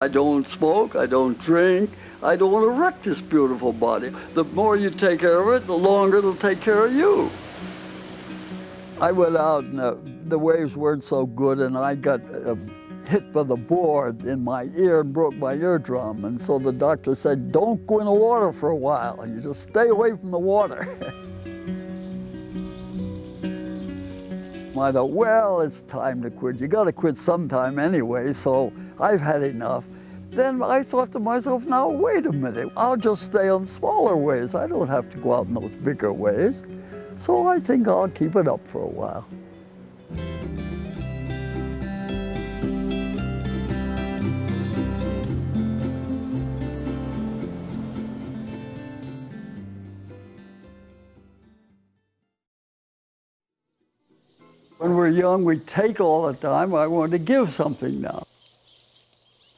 I don't smoke, I don't drink, I don't want to wreck this beautiful body. The more you take care of it, the longer it'll take care of you. I went out and the waves weren't so good, and I got hit by the board in my ear and broke my eardrum. And so the doctor said, don't go in the water for a while. You just stay away from the water. I thought, well, it's time to quit. You got to quit sometime anyway, so I've had enough. Then I thought to myself, now, wait a minute. I'll just stay on smaller waves. I don't have to go out in those bigger waves. So I think I'll keep it up for a while. When we're young, we take all the time. I want to give something now.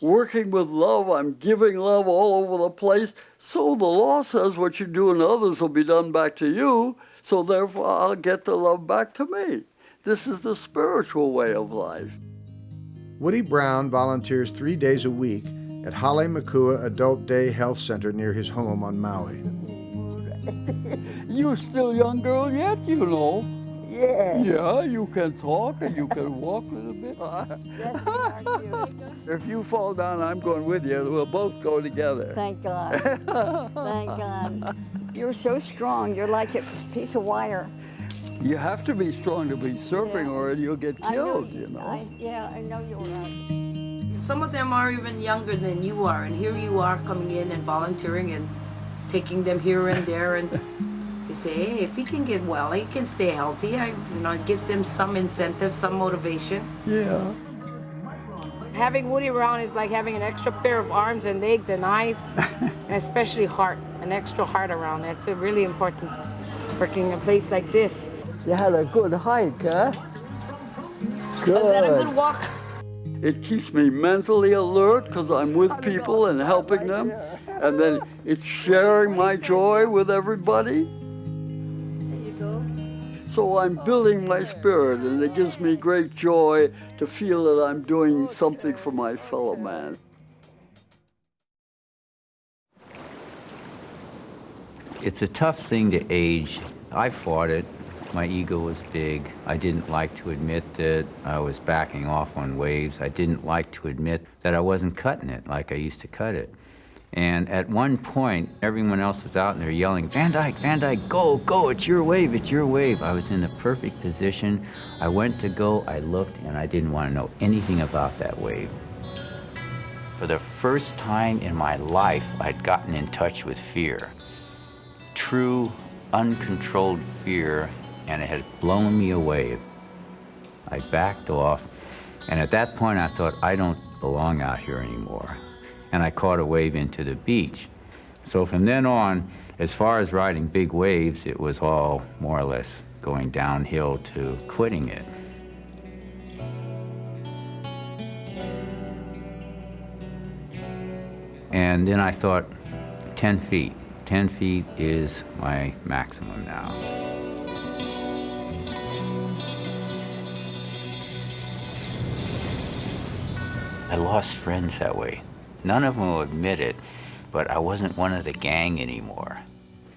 Working with love, I'm giving love all over the place. So the law says what you do in others will be done back to you. So therefore, I'll get the love back to me. This is the spiritual way of life. Woody Brown volunteers 3 days a week at Hale Makua Adult Day Health Center near his home on Maui. You're still a young girl yet, you know. Yeah. Yeah, you can talk and you can walk a little bit. Yes, we are too. If you fall down, I'm going with you. We'll both go together. Thank God. Thank God. You're so strong. You're like a piece of wire. You have to be strong to be surfing, or you'll get killed, you know. I know you're right. Some of them are even younger than you are, and here you are coming in and volunteering and taking them here and there, and you say, hey, if he can get well, he can stay healthy. It gives them some incentive, some motivation. Yeah. Having Woody around is like having an extra pair of arms and legs and eyes, and especially heart, an extra heart around. That's really important, working in a place like this. You had a good hike, huh? Good. Was that a good walk? It keeps me mentally alert because I'm with people and helping them. And then it's sharing my joy with everybody. There you go. So I'm building my spirit, and it gives me great joy to feel that I'm doing something for my fellow man. It's a tough thing to age. I fought it. My ego was big. I didn't like to admit that I was backing off on waves. I didn't like to admit that I wasn't cutting it like I used to cut it. And at one point, everyone else was out and they're yelling, Van Dyke, go, go, it's your wave, it's your wave. I was in the perfect position. I went to go, I looked, and I didn't want to know anything about that wave. For the first time in my life, I'd gotten in touch with fear. True, uncontrolled fear, and it had blown me away. I backed off, and at that point I thought, I don't belong out here anymore. And I caught a wave into the beach. So from then on, as far as riding big waves, it was all more or less going downhill to quitting it. And then I thought, 10 feet. 10 feet is my maximum now. I lost friends that way. None of them will admit it, but I wasn't one of the gang anymore.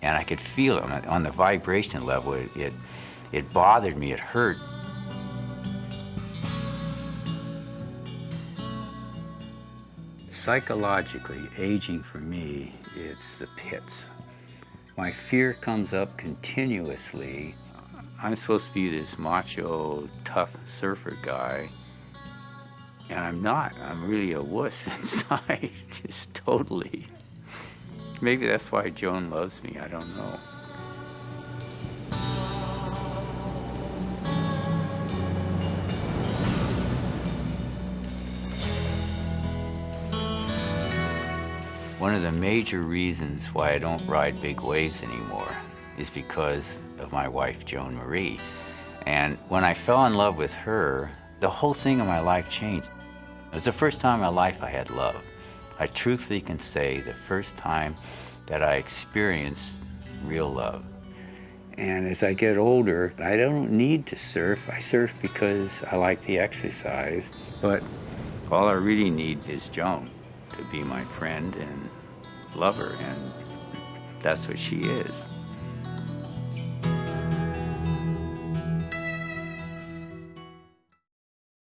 And I could feel it on the vibration level. It bothered me, it hurt. Psychologically, aging for me, it's the pits. My fear comes up continuously. I'm supposed to be this macho, tough surfer guy, and I'm not. I'm really a wuss inside, just totally. Maybe that's why Joan loves me, I don't know. One of the major reasons why I don't ride big waves anymore is because of my wife, Joan Marie. And when I fell in love with her, the whole thing in my life changed. It was the first time in my life I had love. I truthfully can say the first time that I experienced real love. And as I get older, I don't need to surf. I surf because I like the exercise, but all I really need is Joan. to be my friend and lover, and that's what she is.